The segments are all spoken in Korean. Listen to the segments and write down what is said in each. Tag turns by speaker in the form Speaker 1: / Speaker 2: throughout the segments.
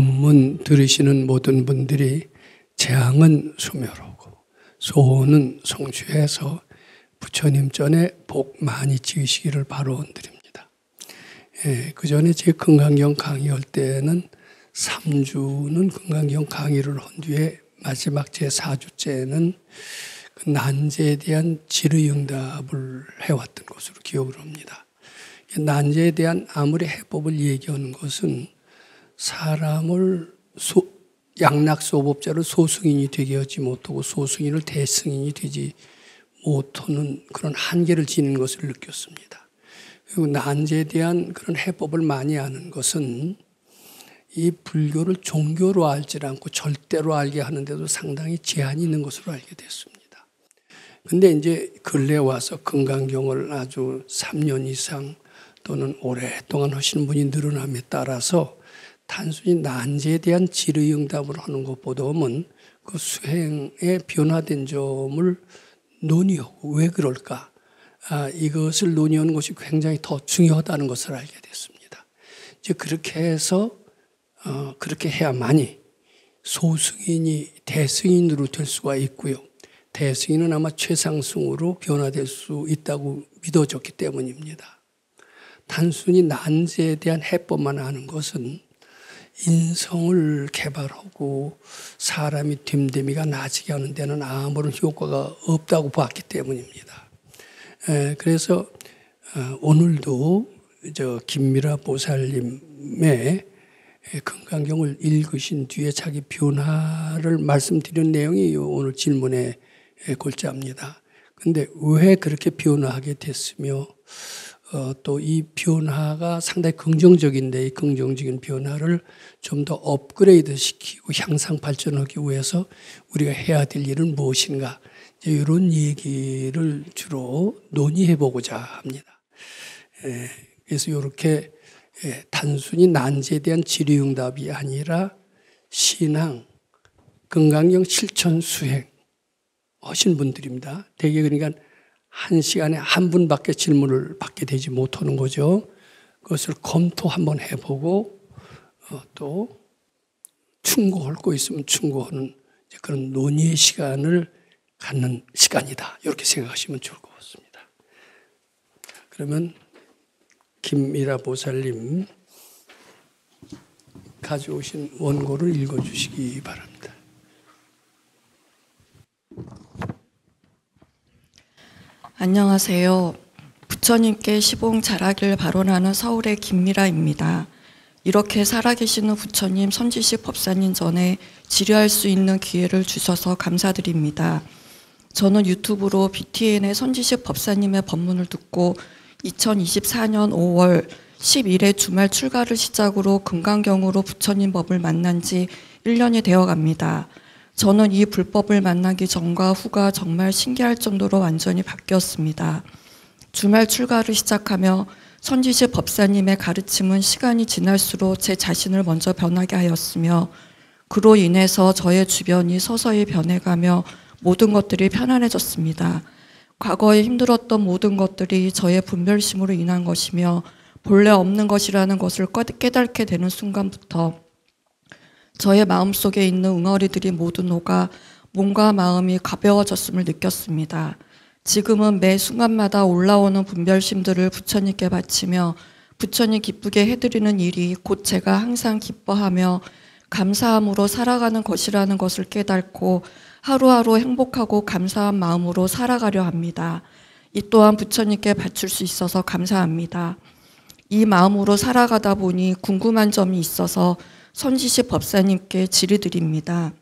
Speaker 1: 법문 들으시는 모든 분들이 재앙은 소멸하고 소원은 성취해서 부처님 전에 복 많이 지으시기를 바라드립니다. 그 전에 제 금강경 강의할 때는 3주는 금강경 강의를 한 뒤에 마지막 제 4주째는 그 난제에 대한 질의응답을 해왔던 것으로 기억을 합니다. 난제에 대한 아무리 해법을 얘기하는 것은 사람을 양락소법자를 소승인이 되게 하지 못하고 소승인을 대승인이 되지 못하는 그런 한계를 지닌 것을 느꼈습니다. 그리고 난제에 대한 그런 해법을 많이 아는 것은 이 불교를 종교로 알지 않고 절대로 알게 하는데도 상당히 제한이 있는 것으로 알게 됐습니다. 근데 이제 근래 와서 금강경을 아주 3년 이상 또는 오랫동안 하시는 분이 늘어남에 따라서 단순히 난제에 대한 질의응답을 하는 것보다는 그 수행에 변화된 점을 논의하고 왜 그럴까? 이것을 논의하는 것이 굉장히 더 중요하다는 것을 알게 됐습니다. 이제 그렇게 해서 그렇게 해야만이 소승인이 대승인으로 될 수가 있고요. 대승인은 아마 최상승으로 변화될 수 있다고 믿어졌기 때문입니다. 단순히 난제에 대한 해법만 아는 것은 인성을 개발하고 사람이 됨됨이가 나아지게 하는 데는 아무런 효과가 없다고 봤기 때문입니다. 그래서 오늘도 김미라 보살님의 금강경을 읽으신 뒤에 자기 변화를 말씀드린 내용이 오늘 질문의 골자입니다. 그런데 왜 그렇게 변화하게 됐으며 또 이 변화가 상당히 긍정적인데 이 긍정적인 변화를 좀 더 업그레이드 시키고 향상 발전하기 위해서 우리가 해야 될 일은 무엇인가, 이런 얘기를 주로 논의해 보고자 합니다. 그래서 이렇게 단순히 난제에 대한 질의응답이 아니라 신앙, 금강경 실천 수행 하신 분들입니다. 대개 그러니까 한 시간에 한 분밖에 질문을 받게 되지 못하는 거죠. 그것을 검토 한번 해보고 또 충고할 거 있으면 충고하는 그런 논의의 시간을 갖는 시간이다. 이렇게 생각하시면 좋을 것 같습니다. 그러면 김미라 보살님 가져오신 원고를 읽어주시기 바랍니다.
Speaker 2: 안녕하세요. 부처님께 시봉 잘하길 발언하는 서울의 김미라입니다. 이렇게 살아계시는 부처님 선지식 법사님 전에 질의할 수 있는 기회를 주셔서 감사드립니다. 저는 유튜브로 BTN의 선지식 법사님의 법문을 듣고 2024년 5월 10일에 주말 출가를 시작으로 금강경으로 부처님 법을 만난 지 1년이 되어 갑니다. 저는 이 불법을 만나기 전과 후가 정말 신기할 정도로 완전히 바뀌었습니다. 주말 출가를 시작하며 선지식 법사님의 가르침은 시간이 지날수록 제 자신을 먼저 변하게 하였으며 그로 인해서 저의 주변이 서서히 변해가며 모든 것들이 편안해졌습니다. 과거에 힘들었던 모든 것들이 저의 분별심으로 인한 것이며 본래 없는 것이라는 것을 깨닫게 되는 순간부터 저의 마음속에 있는 응어리들이 모두 녹아 몸과 마음이 가벼워졌음을 느꼈습니다. 지금은 매 순간마다 올라오는 분별심들을 부처님께 바치며 부처님 기쁘게 해드리는 일이 곧 제가 항상 기뻐하며 감사함으로 살아가는 것이라는 것을 깨닫고 하루하루 행복하고 감사한 마음으로 살아가려 합니다. 이 또한 부처님께 바칠 수 있어서 감사합니다. 이 마음으로 살아가다 보니 궁금한 점이 있어서 선지식 법사님께 질의드립니다.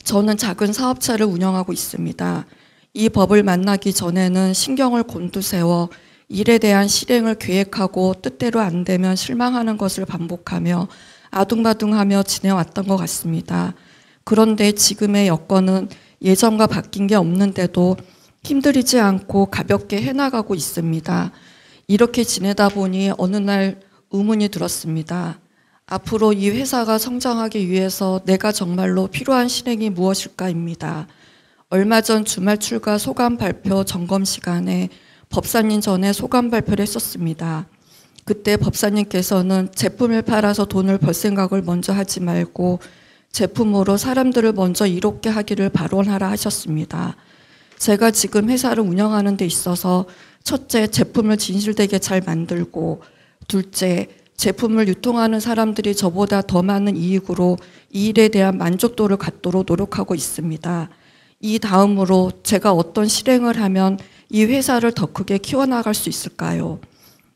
Speaker 2: 저는 작은 사업차를 운영하고 있습니다. 이 법을 만나기 전에는 신경을 곤두세워 일에 대한 실행을 계획하고 뜻대로 안 되면 실망하는 것을 반복하며 아둥바둥하며 지내왔던 것 같습니다. 그런데 지금의 여건은 예전과 바뀐 게 없는데도 힘들이지 않고 가볍게 해나가고 있습니다. 이렇게 지내다 보니 어느 날 의문이 들었습니다. 앞으로 이 회사가 성장하기 위해서 내가 정말로 필요한 실행이 무엇일까입니다. 얼마 전 주말 출가 소감 발표 점검 시간에 법사님 전에 소감 발표를 했었습니다. 그때 법사님께서는 제품을 팔아서 돈을 벌 생각을 먼저 하지 말고 제품으로 사람들을 먼저 이롭게 하기를 발언하라 하셨습니다. 제가 지금 회사를 운영하는 데 있어서 첫째, 제품을 진실되게 잘 만들고, 둘째, 제품을 유통하는 사람들이 저보다 더 많은 이익으로 이 일에 대한 만족도를 갖도록 노력하고 있습니다. 이 다음으로 제가 어떤 실행을 하면 이 회사를 더 크게 키워나갈 수 있을까요?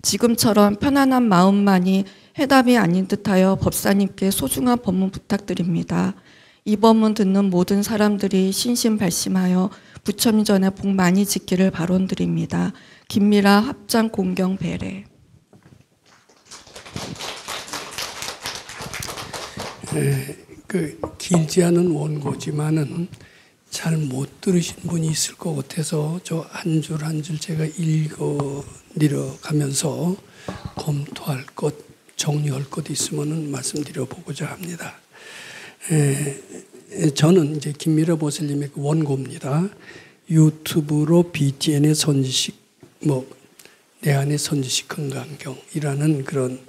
Speaker 2: 지금처럼 편안한 마음만이 해답이 아닌 듯하여 법사님께 소중한 법문 부탁드립니다. 이 법문 듣는 모든 사람들이 신심발심하여 부처님 전에 복 많이 짓기를 발언드립니다. 김미라 합장 공경 배례.
Speaker 1: 길지 않은 원고지만은 잘 못 들으신 분이 있을 것 같아서 저 한 줄 한 줄 제가 읽어 내려가면서 검토할 것, 정리할 것 있으면은 말씀드려 보고자 합니다. 저는 이제 김미라 보살님의 그 원고입니다. 유튜브로 BTN의 선지식, 내 안의 선지식 건강경이라는 그런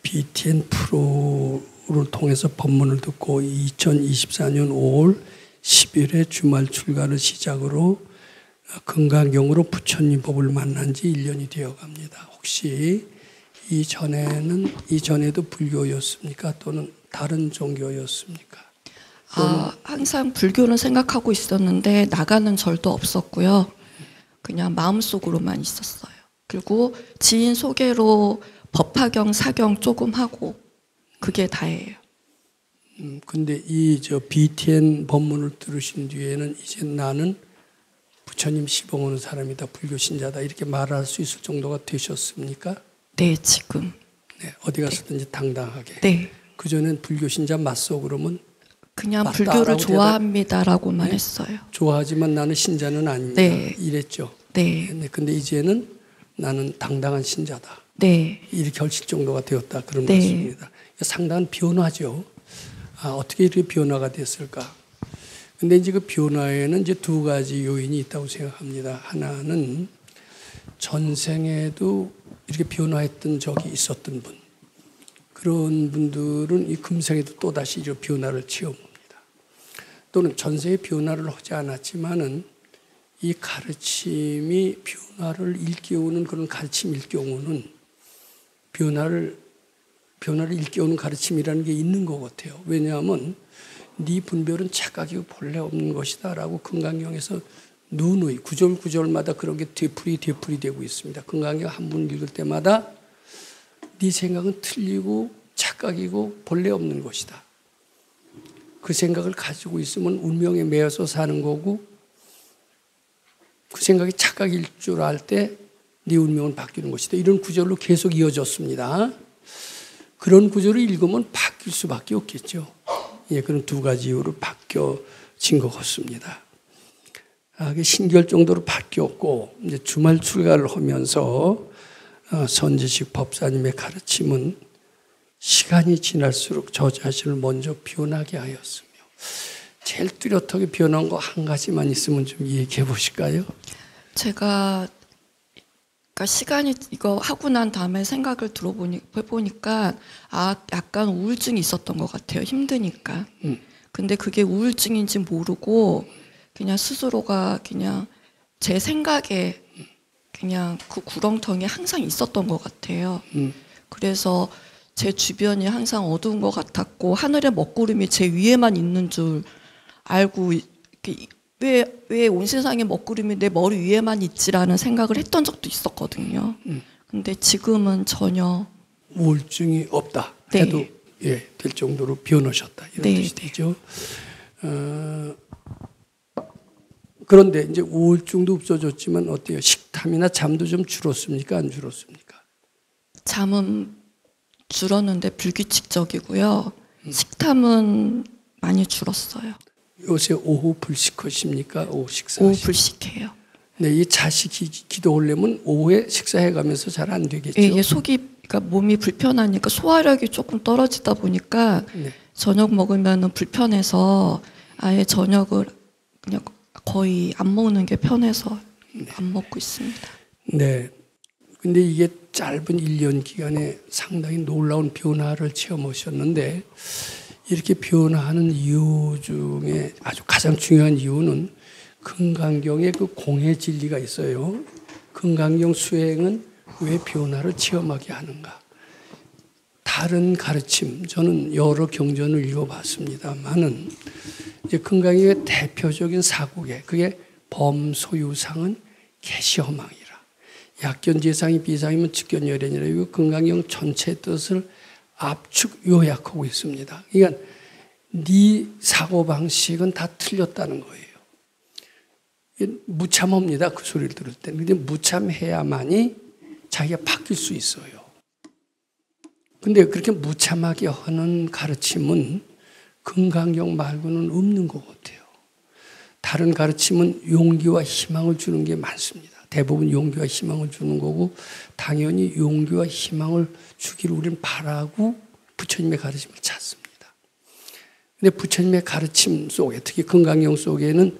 Speaker 1: BTN 프로를 통해서 법문을 듣고 2024년 5월 10일에 주말 출가를 시작으로 건강경으로 부처님 법을 만난 지 1년이 되어 갑니다. 혹시 이전에도 불교였습니까? 또는 다른 종교였습니까?
Speaker 2: 항상 불교는 생각하고 있었는데 나가는 절도 없었고요. 그냥 마음속으로만 있었어요. 그리고 지인 소개로 법화경, 사경 조금 하고 그게 다예요.
Speaker 1: 근데 BTN 법문을 들으신 뒤에는 이제 나는 부처님 시봉하는 사람이다, 불교 신자다 이렇게 말할 수 있을 정도가 되셨습니까?
Speaker 2: 네, 지금.
Speaker 1: 네, 어디 가서든지 당당하게.
Speaker 2: 네.
Speaker 1: 그전엔 불교 신자 맞소 그러면
Speaker 2: 그냥 불교를 좋아합니다라고만 했어요.
Speaker 1: 좋아하지만 나는 신자는 아닙니다.
Speaker 2: 네.
Speaker 1: 이랬죠.
Speaker 2: 네.
Speaker 1: 근데 이제는 나는 당당한 신자다.
Speaker 2: 네.
Speaker 1: 이렇게 하실 정도가 되었다 그런
Speaker 2: 네.
Speaker 1: 말씀입니다. 상당한 변화죠. 어떻게 이렇게 변화가 됐을까? 근데 이제 그 변화에는 이제 두 가지 요인이 있다고 생각합니다. 하나는 전생에도 이렇게 변화했던 적이 있었던 분. 그런 분들은 이 금생에도 또다시 이 변화를 체험합니다. 또는 전생에 변화를 하지 않았지만은 이 가르침이 변화를 일깨우는 그런 가르침일 경우는 변화를 일깨우는 가르침이라는 게 있는 것 같아요. 왜냐하면 네 분별은 착각이고 본래 없는 것이다 라고 건강경에서 누누이 구절구절마다 그런 게 되풀이되고 있습니다. 건강경 한 분 읽을 때마다 네 생각은 틀리고 착각이고 본래 없는 것이다. 그 생각을 가지고 있으면 운명에 매여서 사는 거고 그 생각이 착각일 줄 알 때 네 운명은 바뀌는 것이다. 이런 구절로 계속 이어졌습니다. 그런 구절을 읽으면 바뀔 수밖에 없겠죠. 그런 두 가지 이유로 바뀌어진 것 같습니다. 신기할 정도로 바뀌었고 이제 주말 출가를 하면서 선지식 법사님의 가르침은 시간이 지날수록 저 자신을 먼저 변하게 하였으며 제일 뚜렷하게 변한 거 한 가지만 있으면 좀 얘기해 보실까요?
Speaker 2: 제가 시간이 이거 하고 난 다음에 생각을 해보니까 약간 우울증이 있었던 것 같아요. 힘드니까. 근데 그게 우울증인지 모르고 그냥 스스로가 그냥 제 생각에 그냥 그 구렁텅이에 항상 있었던 것 같아요. 그래서 제 주변이 항상 어두운 것 같았고 하늘의 먹구름이 제 위에만 있는 줄 알고 왜 온 세상에 먹구름이 내 머리 위에만 있지라는 생각을 했던 적도 있었거든요. 근데 지금은 전혀
Speaker 1: 우울증이 없다 해도 될 정도로 변하셨다 이런 뜻이 되죠. 그런데 이제 우울증도 없어졌지만 어때요? 식탐이나 잠도 좀 줄었습니까? 안 줄었습니까?
Speaker 2: 잠은 줄었는데 불규칙적이고요. 식탐은 많이 줄었어요.
Speaker 1: 요새 오후 불식하십니까? 오후 식사.
Speaker 2: 오후 불식해요.
Speaker 1: 네, 이 자식 기도하려면 오후에 식사해가면서 잘 안 되겠죠.
Speaker 2: 예, 그러니까 몸이 불편하니까 소화력이 조금 떨어지다 보니까 저녁 먹으면 불편해서 아예 저녁을 그냥 거의 안 먹는 게 편해서 안 먹고 있습니다.
Speaker 1: 네. 근데 이게 짧은 1년 기간에 상당히 놀라운 변화를 체험하셨는데 이렇게 변화하는 이유 중에 아주 가장 중요한 이유는 금강경의 그 공의 진리가 있어요. 금강경 수행은 왜 변화를 체험하게 하는가? 다른 가르침, 저는 여러 경전을 읽어봤습니다만은 이제 금강경의 대표적인 사고계, 그게 범소유상은 개시허망이라. 약견재상이 비상이면 측견열애니라. 이거 금강경 전체 뜻을 압축 요약하고 있습니다. 그러니까 네 사고방식은 다 틀렸다는 거예요. 무참합니다. 그 소리를 들을 때. 근데 무참해야만이 자기가 바뀔 수 있어요. 근데 그렇게 무참하게 하는 가르침은 금강경 말고는 없는 것 같아요. 다른 가르침은 용기와 희망을 주는 게 많습니다. 대부분 용기와 희망을 주는 거고 당연히 용기와 희망을 주기를 우리는 바라고 부처님의 가르침을 찾습니다. 근데 부처님의 가르침 속에 특히 금강경 속에는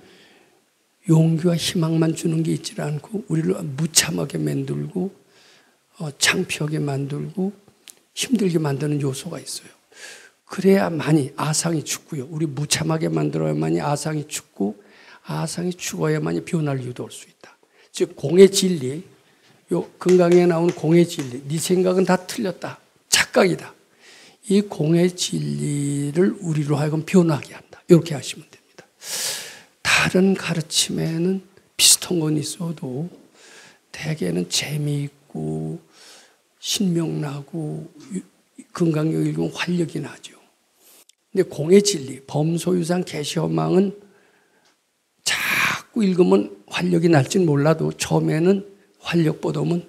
Speaker 1: 용기와 희망만 주는 게 있지 않고 우리를 무참하게 만들고 창피하게 만들고 힘들게 만드는 요소가 있어요. 그래야만이 아상이 죽고요. 우리 무참하게 만들어야만이 아상이 죽고 아상이 죽어야만이 변화를 유도할 수 있다. 즉 공의 진리, 요 금강에 나온 공의 진리, 네 생각은 다 틀렸다. 착각이다. 이 공의 진리를 우리로 하여금 변화하게 한다. 이렇게 하시면 됩니다. 다른 가르침에는 비슷한 건 있어도 대개는 재미있고 신명나고 금강경 읽으면 활력이 나죠. 근데 공의 진리, 범소유상 개시허망은 자꾸 읽으면 활력이 날지는 몰라도 처음에는 활력보다는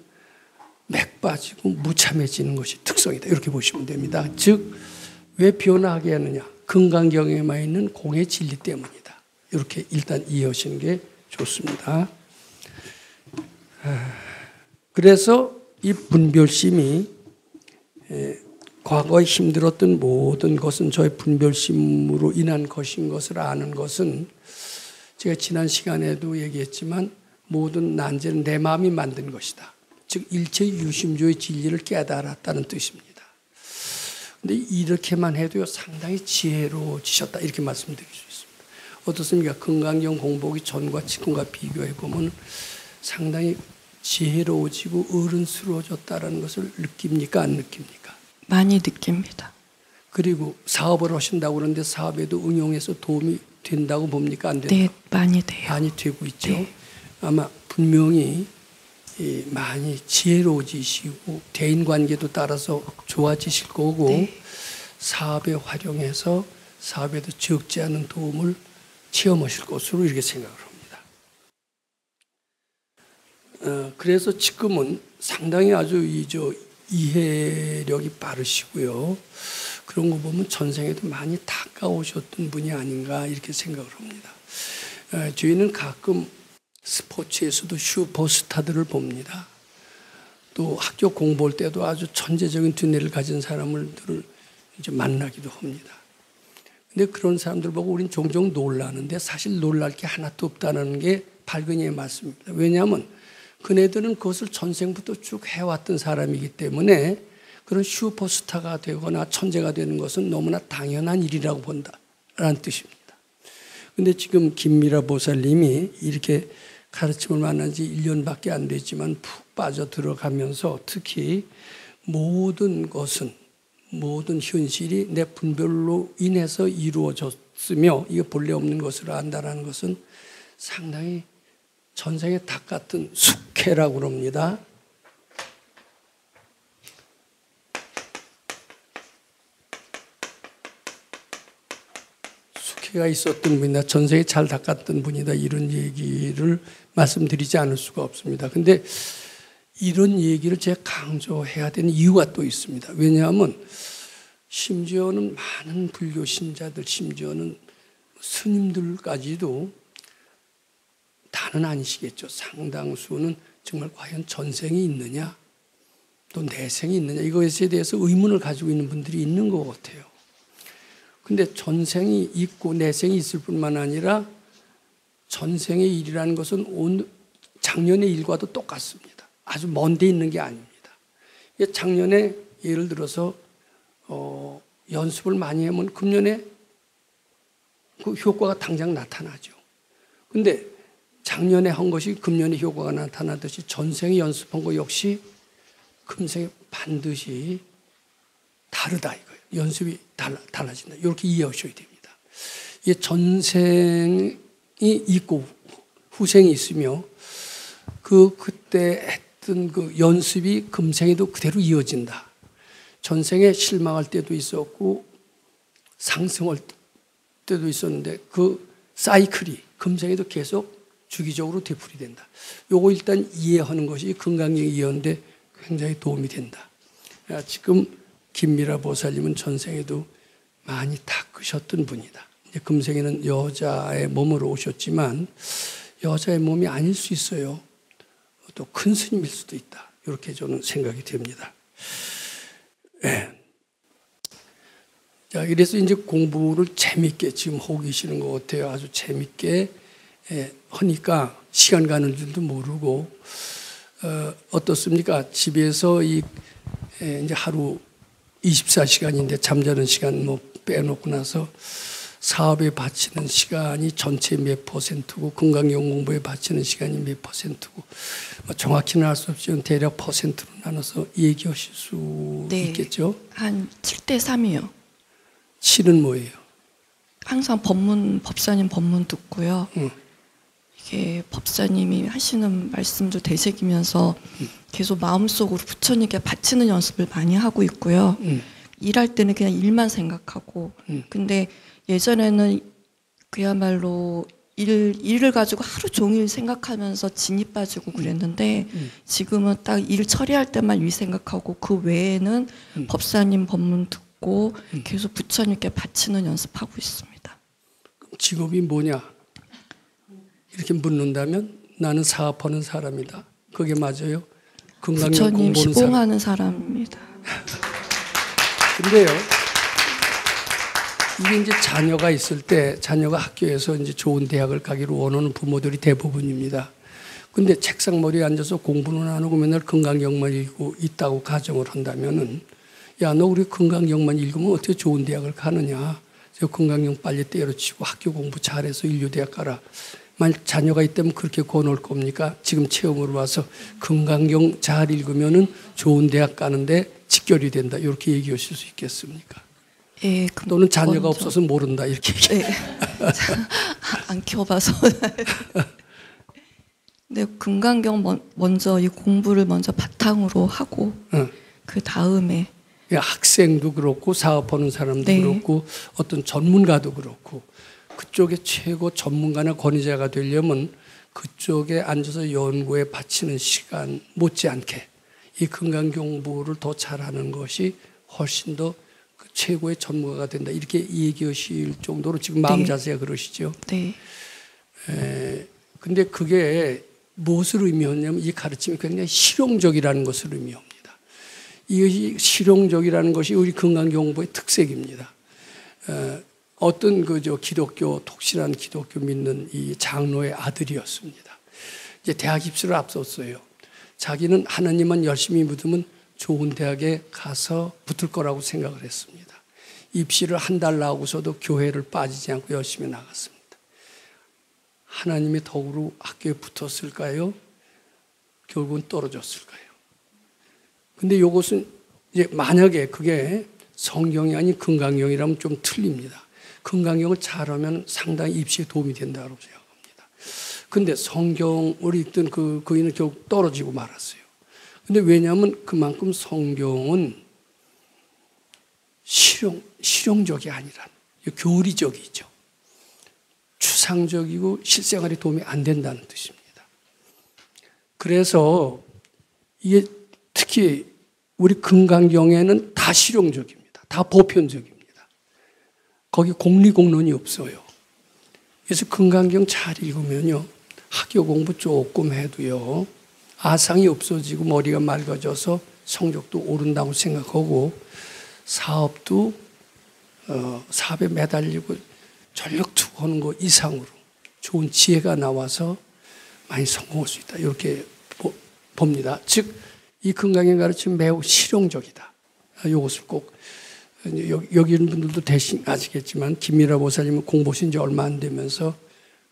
Speaker 1: 맥 빠지고 무참해지는 것이 특성이다. 이렇게 보시면 됩니다. 즉, 왜 변화하게 하느냐? 금강경에만 있는 공의 진리 때문이다. 이렇게 일단 이해하시는 게 좋습니다. 그래서 이 분별심이 과거에 힘들었던 모든 것은 저의 분별심으로 인한 것인 것을 아는 것은 제가 지난 시간에도 얘기했지만 모든 난제는 내 마음이 만든 것이다. 즉 일체 유심조의 진리를 깨달았다는 뜻입니다. 그런데 이렇게만 해도요 상당히 지혜로워지셨다 이렇게 말씀드릴 수 있습니다. 어떻습니까? 금강경 공부하기 전과 지금과 비교해 보면 상당히 지혜로워지고 어른스러워졌다는 것을 느낍니까? 안 느낍니까?
Speaker 2: 많이 느낍니다.
Speaker 1: 그리고 사업을 하신다고 그러는데 사업에도 응용해서 도움이 된다고 봅니까? 안 된다고?
Speaker 2: 네, 많이 돼요.
Speaker 1: 많이 되고 있죠.
Speaker 2: 네.
Speaker 1: 아마 분명히 많이 지혜로워지시고 대인관계도 따라서 좋아지실 거고
Speaker 2: 네.
Speaker 1: 사업에 활용해서 사업에도 적지 않은 도움을 체험하실 것으로 이렇게 생각을 합니다. 그래서 지금은 상당히 아주 이해력이 빠르시고요. 그런 거 보면 전생에도 많이 닦아오셨던 분이 아닌가 이렇게 생각을 합니다. 저희는 가끔 스포츠에서도 슈퍼스타들을 봅니다. 또 학교 공부할 때도 아주 천재적인 두뇌를 가진 사람들을 이제 만나기도 합니다. 근데 그런 사람들 보고 우리는 종종 놀라는데 사실 놀랄 게 하나도 없다는 게 발견의 말씀입니다. 왜냐하면 그네들은 그것을 전생부터 쭉 해왔던 사람이기 때문에 그런 슈퍼스타가 되거나 천재가 되는 것은 너무나 당연한 일이라고 본다라는 뜻입니다. 근데 지금 김미라 보살님이 이렇게 가르침을 만난 지 1년밖에 안 됐지만 푹 빠져 들어가면서 특히 모든 것은 모든 현실이 내 분별로 인해서 이루어졌으며 이게 본래 없는 것을 안다라는 것은 상당히 전생의 닭 같은 숙회라고 합니다. 숙회가 있었던 분이다. 전생에 잘 닦았던 분이다. 이런 얘기를 말씀드리지 않을 수가 없습니다. 그런데 이런 얘기를 제가 강조해야 되는 이유가 또 있습니다. 왜냐하면 심지어는 많은 불교 신자들, 심지어는 스님들까지도 다는 아니시겠죠. 상당수는 정말 과연 전생이 있느냐 또 내생이 있느냐 이것에 대해서 의문을 가지고 있는 분들이 있는 것 같아요. 근데 전생이 있고 내생이 있을 뿐만 아니라 전생의 일이라는 것은 작년의 일과도 똑같습니다. 아주 먼 데 있는 게 아닙니다. 작년에 예를 들어서 연습을 많이 하면 금년에 그 효과가 당장 나타나죠. 근데 작년에 한 것이 금년에 효과가 나타나듯이 전생에 연습한 거 역시 금생에 반드시 다르다 이거예요. 연습이 달라진다. 이렇게 이해하셔야 됩니다. 이게 전생이 있고 후생이 있으며 그때 했던 그 연습이 금생에도 그대로 이어진다. 전생에 실망할 때도 있었고 상승할 때도 있었는데 그 사이클이 금생에도 계속 주기적으로 되풀이된다. 요거 일단 이해하는 것이 건강경 이해하는데 굉장히 도움이 된다. 지금 김미라 보살님은 전생에도 많이 닦으셨던 분이다. 이제 금생에는 여자의 몸으로 오셨지만 여자의 몸이 아닐 수 있어요. 또 큰 스님일 수도 있다. 이렇게 저는 생각이 됩니다. 네. 자, 그래서 이제 공부를 재밌게 지금 하고 계시는 것 같아요. 아주 재밌게 하니까 시간 가는 줄도 모르고 어떻습니까? 집에서 이제 하루 24시간인데 잠자는 시간 뭐 빼놓고 나서 사업에 바치는 시간이 전체 몇 %고 건강경 공부에 바치는 시간이 몇 %고 정확히는 알 수 없지만 대략 퍼센트로 나눠서 얘기하실 수 있겠죠?
Speaker 2: 한 7대 3이요.
Speaker 1: 7은 뭐예요?
Speaker 2: 항상 법사님 법문 듣고요. 이게 법사님이 하시는 말씀도 되새기면서 계속 마음속으로 부처님께 바치는 연습을 많이 하고 있고요. 일할 때는 그냥 일만 생각하고 근데 예전에는 그야말로 일을 가지고 하루 종일 생각하면서 진이 빠지고 그랬는데 지금은 딱 일 처리할 때만 일 생각하고 그 외에는 법사님 법문 듣고 계속 부처님께 바치는 연습하고 있습니다.
Speaker 1: 직업이 뭐냐? 이렇게 묻는다면 나는 사업하는 사람이다. 그게 맞아요? 건강경
Speaker 2: 부처님
Speaker 1: 공부하는
Speaker 2: 시공하는 사람입니다.
Speaker 1: 근데요, 이게 이제 자녀가 있을 때 자녀가 학교에서 이제 좋은 대학을 가기를 원하는 부모들이 대부분입니다. 근데 책상머리에 앉아서 공부는 안 하고 맨날 건강경만 읽고 있다고 가정을 한다면은 야, 너 우리 건강경만 읽으면 어떻게 좋은 대학을 가느냐? 저 건강경 빨리 때려치고 학교 공부 잘해서 인류대학 가라. 만약 자녀가 있다면 그렇게 권할 겁니까? 지금 체험으로 와서 건강경 잘 읽으면은 좋은 대학 가는데 직결이 된다. 이렇게 얘기하실 수 있겠습니까?
Speaker 2: 예,
Speaker 1: 또는 자녀가 없어서 모른다. 이렇게
Speaker 2: 예. 안 키워봐서. 근데 건강경 먼저 이 공부를 먼저 바탕으로 하고 그 다음에
Speaker 1: 학생도 그렇고 사업하는 사람도 그렇고 어떤 전문가도 그렇고 그쪽에 최고 전문가나 권위자가 되려면 그쪽에 앉아서 연구에 바치는 시간 못지않게 이 건강경부를 더 잘하는 것이 훨씬 더 그 최고의 전문가가 된다. 이렇게 얘기하실 정도로 지금 마음 자세가 그러시죠.
Speaker 2: 네.
Speaker 1: 근데 그게 무엇을 의미하냐면 이 가르침이 굉장히 실용적이라는 것을 의미합니다. 이것이 실용적이라는 것이 우리 건강경부의 특색입니다. 어떤 기독교 독실한 기독교 믿는 이 장로의 아들이었습니다. 이제 대학 입시를 앞섰어요. 자기는 하나님만 열심히 믿으면 좋은 대학에 가서 붙을 거라고 생각을 했습니다. 입시를 한 달 나오고서도 교회를 빠지지 않고 열심히 나갔습니다. 하나님이 덕으로 학교에 붙었을까요? 결국은 떨어졌을까요? 근데 이것은 이제 만약에 그게 성경이 아닌 건강경이라면 좀 틀립니다. 건강경을 잘하면 상당히 입시에 도움이 된다고 생각합니다. 근데 성경을 읽던 그 거인은 결국 떨어지고 말았어요. 근데 왜냐하면 그만큼 성경은 실용적이 아니라 교리적이죠. 추상적이고 실생활에 도움이 안 된다는 뜻입니다. 그래서 이게 특히 우리 건강경에는 다 실용적입니다. 다 보편적입니다. 거기 공리공론이 없어요. 그래서 건강경 잘 읽으면요. 학교 공부 조금 해도요. 아상이 없어지고 머리가 맑아져서 성적도 오른다고 생각하고 사업도 사업에 매달리고 전력 투구하는 것 이상으로 좋은 지혜가 나와서 많이 성공할 수 있다. 이렇게 봅니다. 즉 이 건강의 가르침은 매우 실용적이다. 이것을 꼭 여기 있는 분들도 대신 아시겠지만 김미라 보살님은 공부하신 지 얼마 안 되면서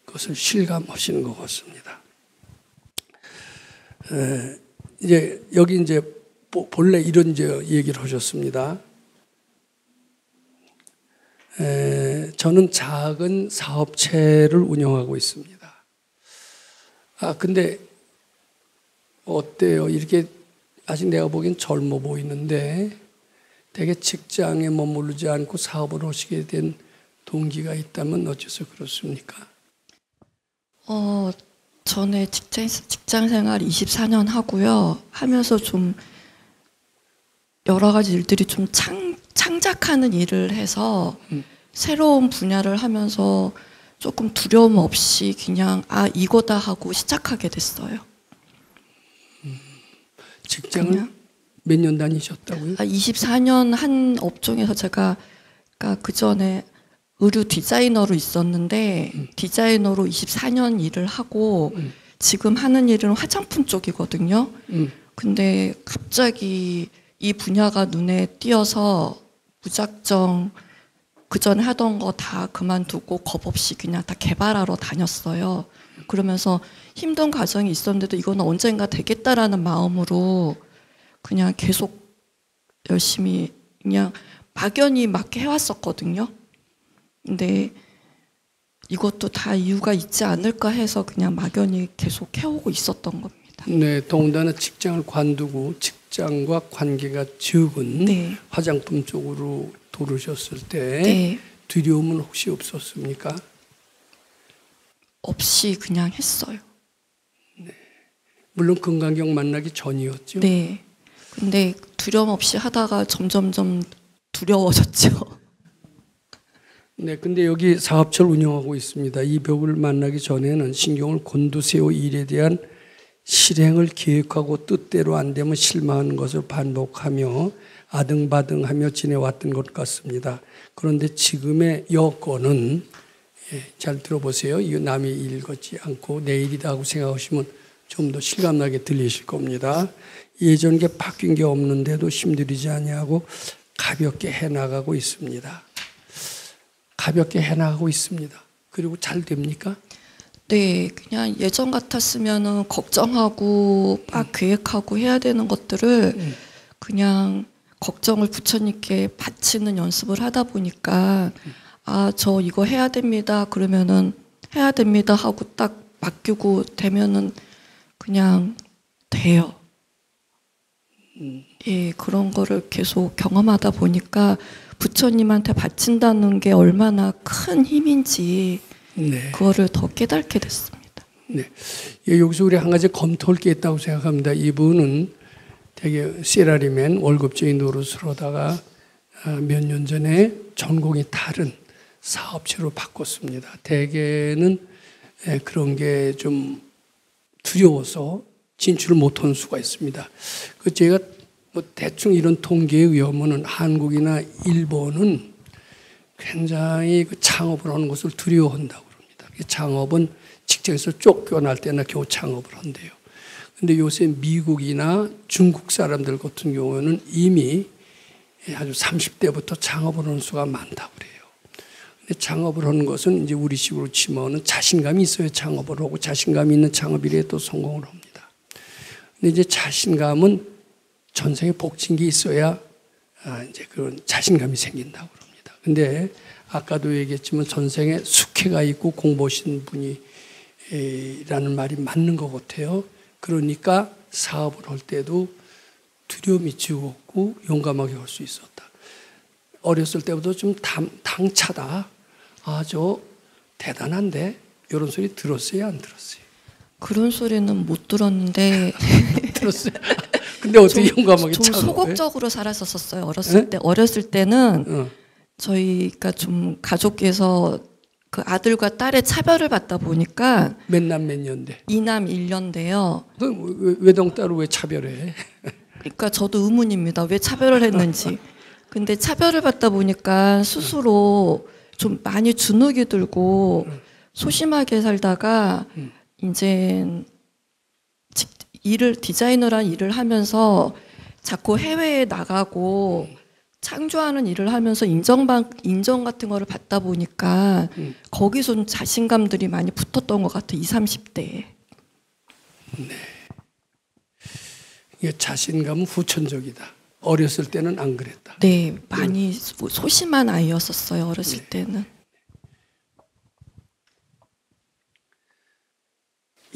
Speaker 1: 그것을 실감하시는 것 같습니다. 이제 여기 이제 본래 이런 이제 얘기를 하셨습니다. 저는 작은 사업체를 운영하고 있습니다. 근데 어때요? 이렇게 아직 내가 보기엔 젊어 보이는데 되게 직장에 머무르지 않고 사업을 하시게 된 동기가 있다면 어째서 그렇습니까?
Speaker 2: 전에 직장 생활 24년 하고요. 하면서 좀 여러 가지 일들이 좀 창작하는 일을 해서 새로운 분야를 하면서 조금 두려움 없이 그냥 이거다 하고 시작하게 됐어요.
Speaker 1: 직장을 몇 년 다니셨다고요?
Speaker 2: 24년 한 업종에서 제가 그러니까 그 전에 의류 디자이너로 있었는데 디자이너로 24년 일을 하고 지금 하는 일은 화장품 쪽이거든요. 근데 갑자기 이 분야가 눈에 띄어서 무작정 그 전에 하던 거 다 그만두고 겁 없이 그냥 다 개발하러 다녔어요. 그러면서 힘든 과정이 있었는데도 이거는 언젠가 되겠다라는 마음으로 그냥 계속 열심히 그냥 막연히 막 해왔었거든요. 근데 이것도 다 이유가 있지 않을까 해서 그냥 막연히 계속 해오고 있었던 겁니다.
Speaker 1: 네, 더군다나 직장을 관두고 직장과 관계가 적은
Speaker 2: 네.
Speaker 1: 화장품 쪽으로 돌으셨을 때
Speaker 2: 네.
Speaker 1: 두려움은 혹시 없었습니까?
Speaker 2: 없이 그냥 했어요.
Speaker 1: 네. 물론 금강경 만나기 전이었죠.
Speaker 2: 네. 근데 두려움 없이 하다가 점점점 두려워졌죠.
Speaker 1: 네, 근데 여기 사업체를 운영하고 있습니다. 이 벽을 만나기 전에는 신경을 곤두세워 일에 대한 실행을 계획하고 뜻대로 안 되면 실망하는 것을 반복하며 아등바등하며 지내왔던 것 같습니다. 그런데 지금의 여건은 잘 들어보세요. 이거 남이 읽었지 않고 내 일이다 하고 생각하시면 좀 더 실감나게 들리실 겁니다. 예전 게 바뀐 게 없는데도 힘들이지 아니하고 가볍게 해나가고 있습니다. 가볍게 해나가고 있습니다. 그리고 잘 됩니까?
Speaker 2: 네, 그냥 예전 같았으면은 걱정하고 막 계획하고 해야 되는 것들을 그냥 걱정을 부처님께 바치는 연습을 하다 보니까 저 이거 해야 됩니다. 그러면은 해야 됩니다 하고 딱 맡기고 되면은 그냥 돼요. 예, 그런 거를 계속 경험하다 보니까 부처님한테 바친다는 게 얼마나 큰 힘인지
Speaker 1: 네.
Speaker 2: 그거를 더 깨닫게 됐습니다.
Speaker 1: 네. 여기서 우리 한 가지 검토할 게 있다고 생각합니다. 이분은 되게 세라리맨 월급쟁이 노릇을 하다가 몇 년 전에 전공이 다른 사업체로 바꿨습니다. 대개는 그런 게 좀 두려워서 진출을 못한 수가 있습니다. 그 제가 뭐 대충 이런 통계에 의하면은 한국이나 일본은 굉장히 그 창업을 하는 것을 두려워한다고 합니다. 창업은 직장에서 쫓겨날 때나 겨우 창업을 한대요. 근데 요새 미국이나 중국 사람들 같은 경우는 이미 아주 30대부터 창업을 하는 수가 많다고 그래요. 근데 창업을 하는 것은 이제 우리식으로 치면은 자신감이 있어야 창업을 하고 자신감이 있는 창업이래 또 성공을 합니다. 근데 이제 자신감은 전생에 복진 게 있어야 이제 그런 자신감이 생긴다고 합니다. 근데 아까도 얘기했지만 전생에 숙회가 있고 공부하신 분이라는 말이 맞는 것 같아요. 그러니까 사업을 할 때도 두려움이 적었고 용감하게 할 수 있었다. 어렸을 때부터 좀 당차다. 저 대단한데 이런 소리 들었어요? 안 들었어요?
Speaker 2: 그런 소리는 못 들었는데
Speaker 1: 들었어요. 근데 어떻게 용감하게
Speaker 2: 좀
Speaker 1: 차고?
Speaker 2: 소극적으로 살았었어요. 어렸을 때는 저희가 좀 가족께서 그 아들과 딸의 차별을 받다 보니까
Speaker 1: 몇 남 몇 년대?
Speaker 2: 2남 1년대요.
Speaker 1: 외동딸을 왜 차별해?
Speaker 2: 그러니까 저도 의문입니다. 왜 차별을 했는지. 근데 차별을 받다 보니까 스스로 좀 많이 주눅이 들고 소심하게 살다가 이제 디자이너란 일을 하면서 자꾸 해외에 나가고 창조하는 일을 하면서 인정 같은 거를 받다 보니까 거기서 좀 자신감들이 많이 붙었던 것 같아요. 20, 30대에.
Speaker 1: 네. 이게 자신감은 후천적이다. 어렸을 때는 안 그랬다.
Speaker 2: 네, 많이 소심한 아이였었어요. 어렸을 때는.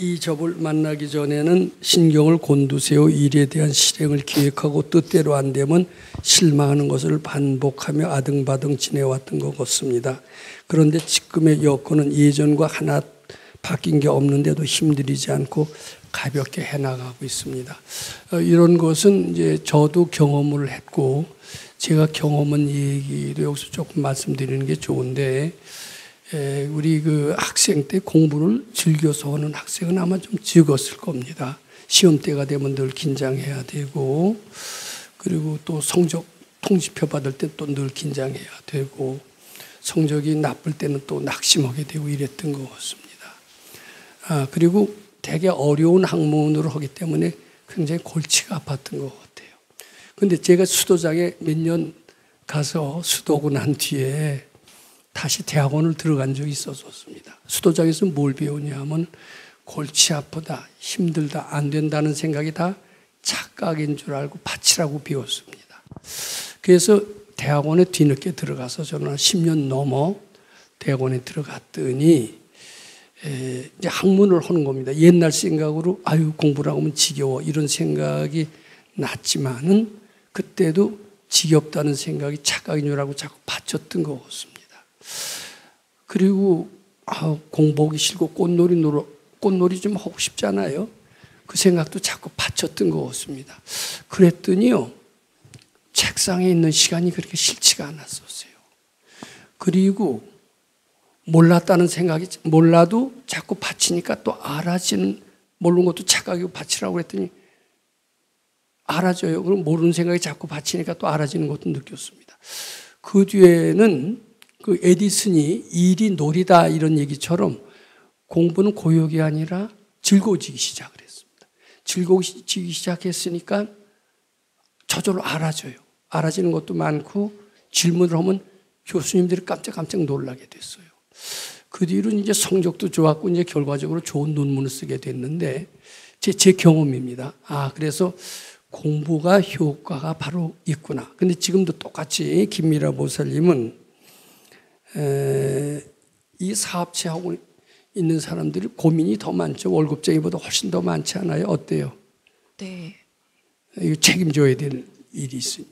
Speaker 1: 이 접을 만나기 전에는 신경을 곤두세워 일에 대한 실행을 계획하고 뜻대로 안 되면 실망하는 것을 반복하며 아등바등 지내왔던 것 같습니다. 그런데 지금의 여건은 예전과 하나 바뀐 게 없는데도 힘들이지 않고 가볍게 해나가고 있습니다. 이런 것은 이제 저도 경험을 했고 제가 경험한 얘기도 여기서 조금 말씀드리는 게 좋은데 우리 그 학생 때 공부를 즐겨서 하는 학생은 아마 좀 적었을 겁니다. 시험 때가 되면 늘 긴장해야 되고 그리고 또 성적 통지표 받을 때 또 늘 긴장해야 되고 성적이 나쁠 때는 또 낙심하게 되고 이랬던 것 같습니다. 그리고 되게 어려운 학문으로 하기 때문에 굉장히 골치가 아팠던 것 같아요. 근데 제가 수도장에 몇 년 가서 수도하고 난 뒤에 다시 대학원을 들어간 적이 있었습니다. 수도장에서 뭘 배우냐 하면 골치 아프다, 힘들다, 안 된다는 생각이 다 착각인 줄 알고 바치라고 배웠습니다. 그래서 대학원에 뒤늦게 들어가서 저는 한 10년 넘어 대학원에 들어갔더니 이제 학문을 하는 겁니다. 옛날 생각으로 아유 공부를 하면 지겨워 이런 생각이 났지만은 그때도 지겹다는 생각이 착각인 줄 알고 자꾸 바쳤던 것 같습니다. 그리고 공부하기 싫고 꽃놀이 좀 하고 싶잖아요. 그 생각도 자꾸 바쳤던 것 같습니다. 그랬더니요 책상에 있는 시간이 그렇게 싫지가 않았었어요. 그리고 몰랐다는 생각이 몰라도 자꾸 바치니까 또 알아지는 모르는 것도 착각이고 바치라고 그랬더니 알아져요. 그럼 모르는 생각이 자꾸 바치니까 또 알아지는 것도 느꼈습니다. 그 뒤에는 그 에디슨이 일이 놀이다 이런 얘기처럼 공부는 고역이 아니라 즐거워지기 시작을 했습니다. 즐거워지기 시작했으니까 저절로 알아져요. 알아지는 것도 많고 질문을 하면 교수님들이 깜짝깜짝 놀라게 됐어요. 그 뒤로는 이제 성적도 좋았고 이제 결과적으로 좋은 논문을 쓰게 됐는데 제 경험입니다. 그래서 공부가 효과가 바로 있구나. 근데 지금도 똑같이 김미라 보살님은 이 사업체하고 있는 사람들이 고민이 더 많죠. 월급쟁이보다 훨씬 더 많지 않아요? 어때요?
Speaker 2: 네.
Speaker 1: 이거 책임져야 될 일이 있으니.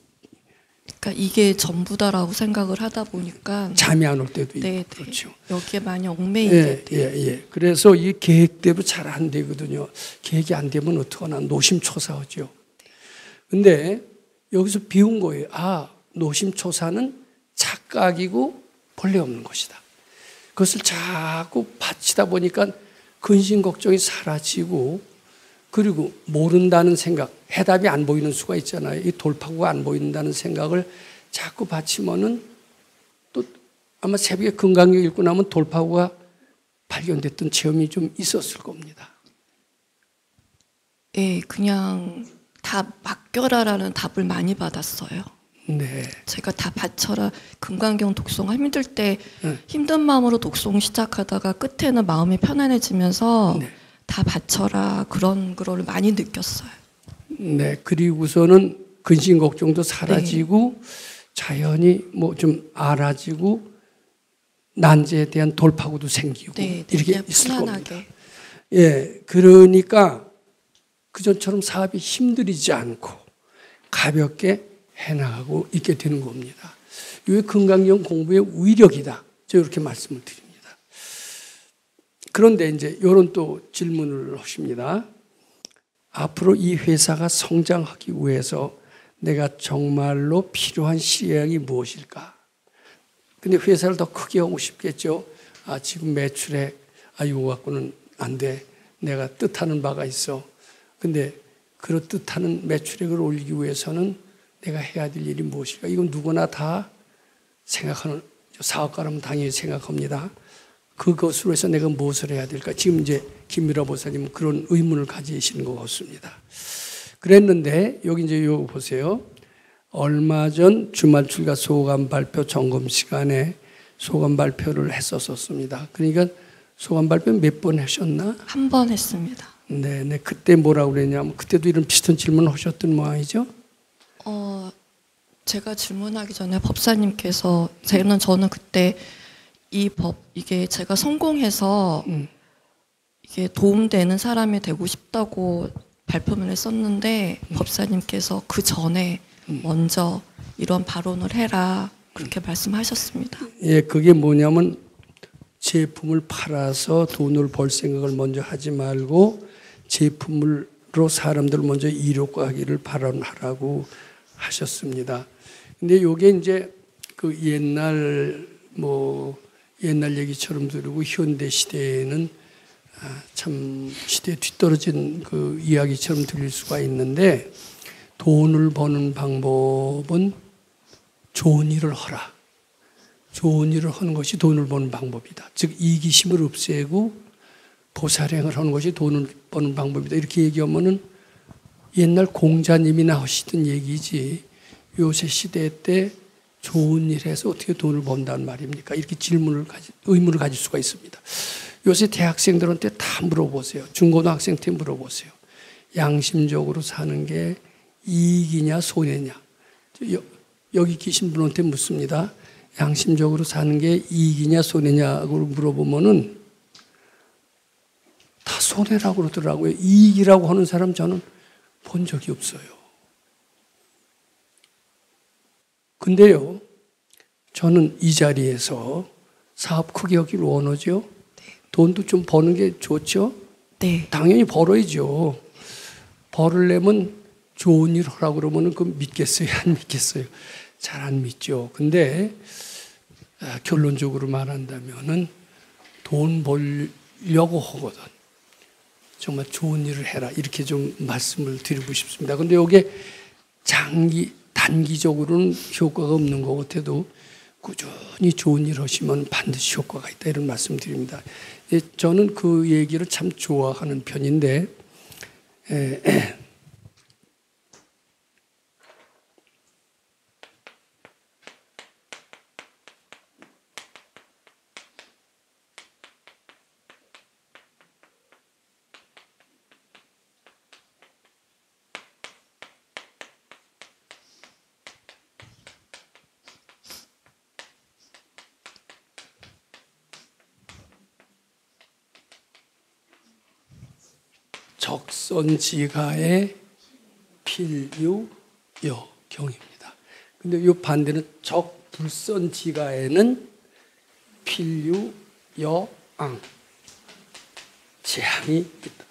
Speaker 2: 그러니까 이게 전부다라고 생각을 하다 보니까
Speaker 1: 잠이 안 올 때도
Speaker 2: 네,
Speaker 1: 있고 그렇죠.
Speaker 2: 여기에 많이 얽매이게 돼요.
Speaker 1: 그래서 이 계획대로 잘 안 되거든요. 계획이 안 되면 어떡하나 노심초사하죠. 근데 여기서 비운 거예요. 노심초사는 착각이고 본래 없는 것이다. 그것을 자꾸 바치다 보니까 근심 걱정이 사라지고 그리고 모른다는 생각, 해답이 안 보이는 수가 있잖아요. 이 돌파구가 안 보인다는 생각을 자꾸 바치면은 또 아마 새벽에 건강경 읽고 나면 돌파구가 발견됐던 체험이 좀 있었을 겁니다.
Speaker 2: 네, 그냥 다 맡겨라라는 답을 많이 받았어요.
Speaker 1: 네.
Speaker 2: 제가 다 바쳐라. 금강경 독송 힘들 때 힘든 마음으로 독송 시작하다가 끝에는 마음이 편안해지면서 다 바쳐라 그런 거를 많이 느꼈어요.
Speaker 1: 네. 그리고서는 근심 걱정도 사라지고 자연히 뭐 좀 알아지고 난제에 대한 돌파구도 생기고 이렇게 있을 겁니다. 그러니까 그전처럼 사업이 힘들이지 않고 가볍게 해나가고 있게 되는 겁니다. 이게 금강경 공부의 위력이다. 저 이렇게 말씀을 드립니다. 그런데 이제 이런 또 질문을 하십니다. 앞으로 이 회사가 성장하기 위해서 내가 정말로 필요한 시행이 무엇일까? 근데 회사를 더 크게 하고 싶겠죠. 지금 매출액, 이거 갖고는 안 돼. 내가 뜻하는 바가 있어. 근데 그렇듯하는 매출액을 올리기 위해서는 내가 해야 될 일이 무엇일까? 이건 누구나 다 생각하는, 사업가라면 당연히 생각합니다. 그것으로 해서 내가 무엇을 해야 될까? 지금 이제 김미라 보사님은 그런 의문을 가지시는 것 같습니다. 그랬는데 여기 이제 요 보세요. 얼마 전 주말 출가 소감 발표 점검 시간에 소감 발표를 했었습니다. 그러니까 소감 발표 몇 번 하셨나?
Speaker 2: 한 번 했습니다.
Speaker 1: 네. 그때 뭐라고 그랬냐면 그때도 이런 비슷한 질문을 하셨던 모양이죠?
Speaker 2: 제가 질문하기 전에 법사님께서 저는 그때 이게 제가 성공해서 이게 도움되는 사람이 되고 싶다고 발표문을 썼는데 법사님께서 그 전에 먼저 이런 발언을 해라 그렇게 말씀하셨습니다.
Speaker 1: 예, 그게 뭐냐면 제품을 팔아서 돈을 벌 생각을 먼저 하지 말고 제품으로 사람들을 먼저 이롭하기를 발언하라고 하셨습니다. 근데 요게 이제 그 옛날 얘기처럼 들리고 현대 시대에는 참 시대에 뒤떨어진 그 이야기처럼 들릴 수가 있는데 돈을 버는 방법은 좋은 일을 하라. 좋은 일을 하는 것이 돈을 버는 방법이다. 즉 이기심을 없애고 보살행을 하는 것이 돈을 버는 방법이다. 이렇게 얘기하면은 옛날 공자님이나 하시던 얘기지 요새 시대 때 좋은 일 해서 어떻게 돈을 번다는 말입니까? 이렇게 의문을 가질 수가 있습니다. 요새 대학생들한테 다 물어보세요. 중고등학생한테 물어보세요. 양심적으로 사는 게 이익이냐 손해냐. 여기 계신 분한테 묻습니다. 양심적으로 사는 게 이익이냐 손해냐고 물어보면은 다 손해라고 그러더라고요. 이익이라고 하는 사람 저는 본 적이 없어요. 근데요, 저는 이 자리에서 사업 크게 하기를 원하죠. 돈도 좀 버는 게 좋죠.
Speaker 2: 네.
Speaker 1: 당연히 벌어야죠. 벌으려면 좋은 일 하라고 그러면 그 믿겠어요? 안 믿겠어요? 잘 안 믿죠. 근데 결론적으로 말한다면은 돈 벌려고 하거든. 정말 좋은 일을 해라. 이렇게 좀 말씀을 드리고 싶습니다. 근데 이게 단기적으로는 효과가 없는 것 같아도 꾸준히 좋은 일 하시면 반드시 효과가 있다. 이런 말씀 드립니다. 저는 그 얘기를 참 좋아하는 편인데, 적선지가의 필유여경입니다. 근데 이 반대는 적불선지가에는 필유여앙, 재앙이 있다.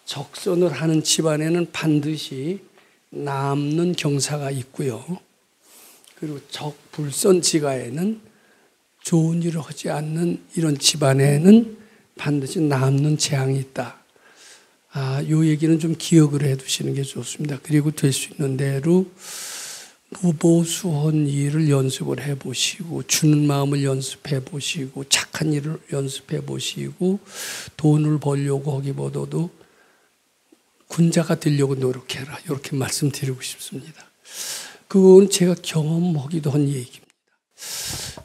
Speaker 1: 적선을 하는 집안에는 반드시 남는 경사가 있고요. 그리고 적불선지가에는 좋은 일을 하지 않는 이런 집안에는 반드시 남는 재앙이 있다. 요 얘기는 좀 기억을 해 두시는 게 좋습니다. 그리고 될 수 있는 대로 무보수한 일을 연습을 해 보시고, 주는 마음을 연습해 보시고, 착한 일을 연습해 보시고, 돈을 벌려고 하기보다도 군자가 되려고 노력해라. 이렇게 말씀드리고 싶습니다. 그건 제가 경험하기도 한 얘기입니다.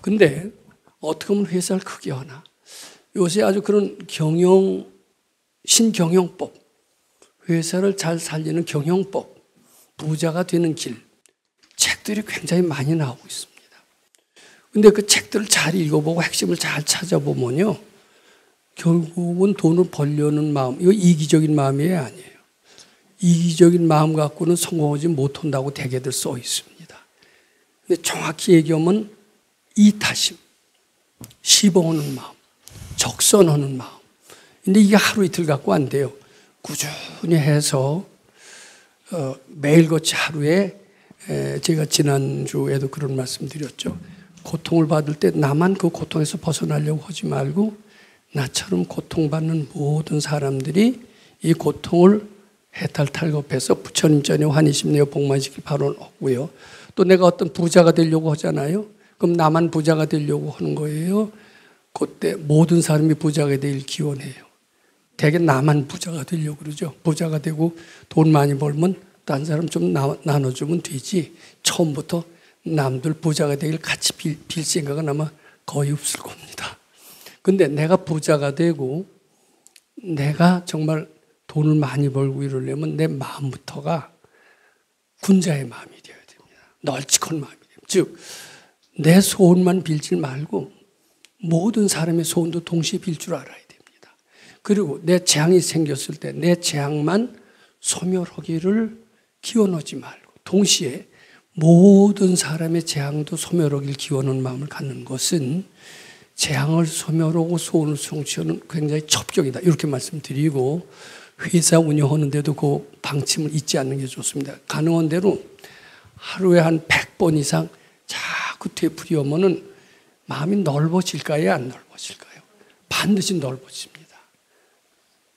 Speaker 1: 근데 어떻게 하면 회사를 크게 하나? 요새 아주 그런 신경영법, 회사를 잘 살리는 경영법, 부자가 되는 길, 책들이 굉장히 많이 나오고 있습니다. 근데 그 책들을 잘 읽어보고 핵심을 잘 찾아보면요, 결국은 돈을 벌려는 마음, 이거 이기적인 마음이 아니에요. 이기적인 마음 갖고는 성공하지 못한다고 대개들 써 있습니다. 근데 정확히 얘기하면 이타심, 시봉하는 마음, 적선하는 마음. 근데 이게 하루 이틀 갖고 안 돼요. 꾸준히 해서 매일같이 하루에, 제가 지난주에도 그런 말씀 드렸죠. 고통을 받을 때 나만 그 고통에서 벗어나려고 하지 말고 나처럼 고통받는 모든 사람들이 이 고통을 해탈탈겁해서 부처님 전에 환희심내어 복만시킬 바로 없고요. 또 내가 어떤 부자가 되려고 하잖아요. 그럼 나만 부자가 되려고 하는 거예요? 그때 모든 사람이 부자가 되길 기원해요. 대개 나만 부자가 되려고 그러죠. 부자가 되고 돈 많이 벌면 딴 사람 좀 나눠주면 되지. 처음부터 남들 부자가 되길 같이 빌 생각은 아마 거의 없을 겁니다. 근데 내가 부자가 되고 내가 정말 돈을 많이 벌고 이러려면 내 마음부터가 군자의 마음이 되어야 됩니다. 널찍한 마음이 됩니다. 즉, 내 소원만 빌지 말고 모든 사람의 소원도 동시에 빌 줄 알아야 됩니다. 그리고 내 재앙이 생겼을 때 내 재앙만 소멸하기를 기원하지 말고 동시에 모든 사람의 재앙도 소멸하길 기원하는 마음을 갖는 것은 재앙을 소멸하고 소원을 성취하는 굉장히 첩경이다. 이렇게 말씀드리고 회사 운영하는데도 그 방침을 잊지 않는 게 좋습니다. 가능한 대로 하루에 한 100번 이상 자꾸 되풀이하면은 마음이 넓어질까요? 안 넓어질까요? 반드시 넓어집니다.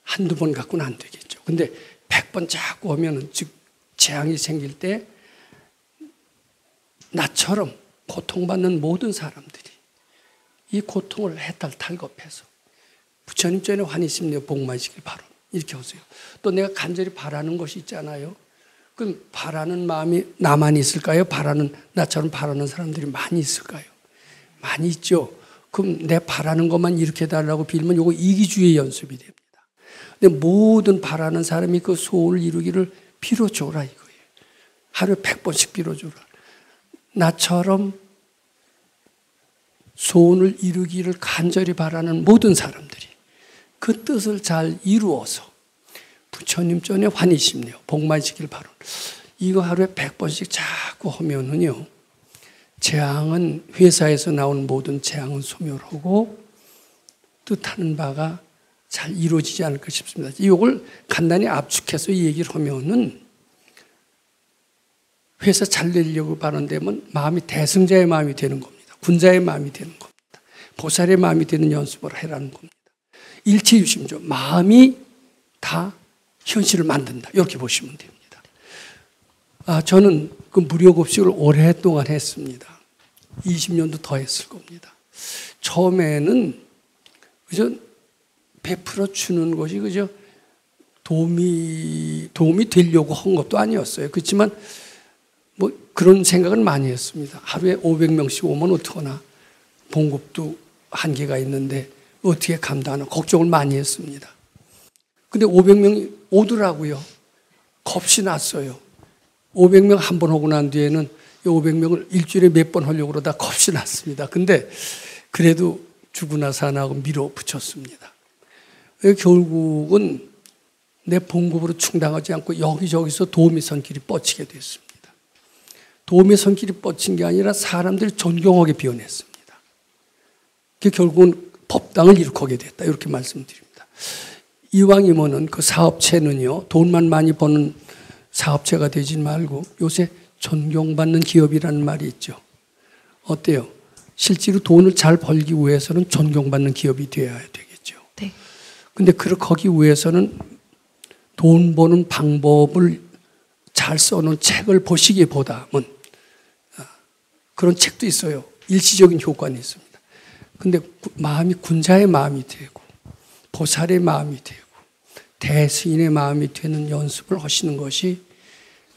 Speaker 1: 한두 번 갖고는 안 되겠죠. 근데 100번 자꾸 하면은 즉 재앙이 생길 때 나처럼 고통받는 모든 사람들이 이 고통을 해탈탈겁해서 부처님 전에 환희심 내어 복 많으시길 바랍니다. 이렇게 하세요. 또 내가 간절히 바라는 것이 있잖아요. 그럼 바라는 마음이 나만 있을까요? 나처럼 바라는 사람들이 많이 있을까요? 많이 있죠. 그럼 내 바라는 것만 이렇게 해달라고 빌면 이거 이기주의 연습이 됩니다. 근데 모든 바라는 사람이 그 소원을 이루기를 빌어줘라 이거예요. 하루에 100번씩 빌어줘라. 나처럼 소원을 이루기를 간절히 바라는 모든 사람들이 그 뜻을 잘 이루어서 부처님 전에 환희심 내어 복 많으시길 바랍니다. 이거 하루에 100번씩 자꾸 하면은요, 재앙은 회사에서 나온 모든 재앙은 소멸하고 뜻하는 바가 잘 이루어지지 않을까 싶습니다. 이걸 간단히 압축해서 얘기를 하면은 회사 잘 되려고 바란다면 마음이 대승자의 마음이 되는 겁니다. 군자의 마음이 되는 겁니다. 보살의 마음이 되는 연습을 해라는 겁니다. 일체유심조, 마음이 다 현실을 만든다. 이렇게 보시면 됩니다. 저는 그 무료급식을 오랫동안 했습니다. 20년도 더 했을 겁니다. 처음에는 그저 베풀어 주는 것이 그저 도움이 되려고 한 것도 아니었어요. 그렇지만 뭐 그런 생각은 많이 했습니다. 하루에 500명씩 오면 어떡하나. 봉급도 한계가 있는데 어떻게 감당하나 걱정을 많이 했습니다. 근데 500명이 오더라고요. 겁이 났어요. 500명 한 번 하고 난 뒤에는 이 500명을 일주일에 몇 번 하려고 그러다 겁이 났습니다. 근데 그래도 죽으나 사나하고 밀어붙였습니다. 결국은 내 봉급으로 충당하지 않고 여기저기서 도움의 손길이 뻗치게 됐습니다. 도움의 손길이 뻗친 게 아니라 사람들이 존경하게 변했습니다. 결국은 법당을 일으키게 됐다. 이렇게 말씀드립니다. 이왕이면은 그 사업체는요, 돈만 많이 버는 사업체가 되지 말고 요새 존경받는 기업이라는 말이 있죠. 어때요? 실제로 돈을 잘 벌기 위해서는 존경받는 기업이 되어야 되겠죠.
Speaker 2: 네.
Speaker 1: 근데 거기 위해서는 돈 버는 방법을 잘 써놓은 책을 보시기보다는 그런 책도 있어요. 일시적인 효과는 있습니다. 근데 마음이 군자의 마음이 되고 보살의 마음이 되고 대스인의 마음이 되는 연습을 하시는 것이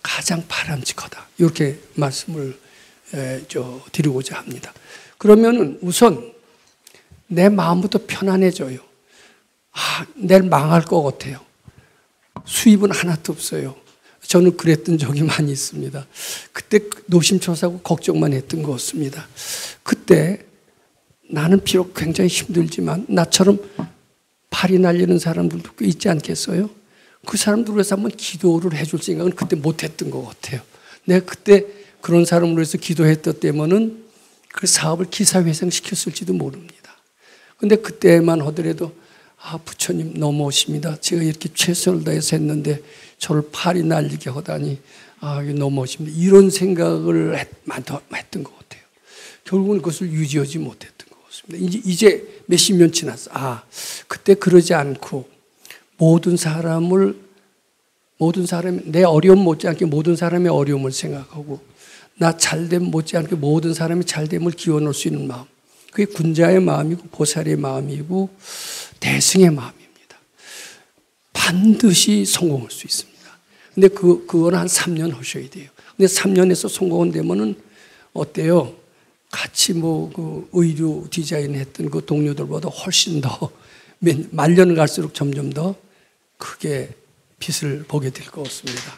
Speaker 1: 가장 바람직하다. 이렇게 말씀을 드리고자 합니다. 그러면 우선 내 마음부터 편안해져요. 내일 망할 것 같아요. 수입은 하나도 없어요. 저는 그랬던 적이 많이 있습니다. 그때 노심초사하고 걱정만 했던 것 같습니다. 그때 나는 비록 굉장히 힘들지만 나처럼 팔이 날리는 사람들도 있지 않겠어요? 그 사람들 위해서 한번 기도를 해줄 생각은 그때 못했던 것 같아요. 내가 그때 그런 사람을 위해서 기도했던 때문은 그 사업을 기사회생시켰을지도 모릅니다. 근데 그때만 하더라도 부처님 너무하십니다. 제가 이렇게 최선을 다해서 했는데 저를 팔이 날리게 하다니 너무하십니다. 이런 생각을 했던 것 같아요. 결국은 그것을 유지하지 못했던 것 같습니다. 이제 몇십 년 지났어. 그때 그러지 않고 모든 사람이 내 어려움 못지않게 모든 사람의 어려움을 생각하고 나 잘됨 못지않게 모든 사람이 잘됨을 기원할 수 있는 마음. 그게 군자의 마음이고 보살의 마음이고 대승의 마음입니다. 반드시 성공할 수 있습니다. 근데 그거는 한 3년 하셔야 돼요. 근데 3년에서 성공은 되면은 어때요? 같이 그 의류 디자인 했던 그 동료들보다 훨씬 더 말년 갈수록 점점 더 크게 빛을 보게 될 것 같습니다.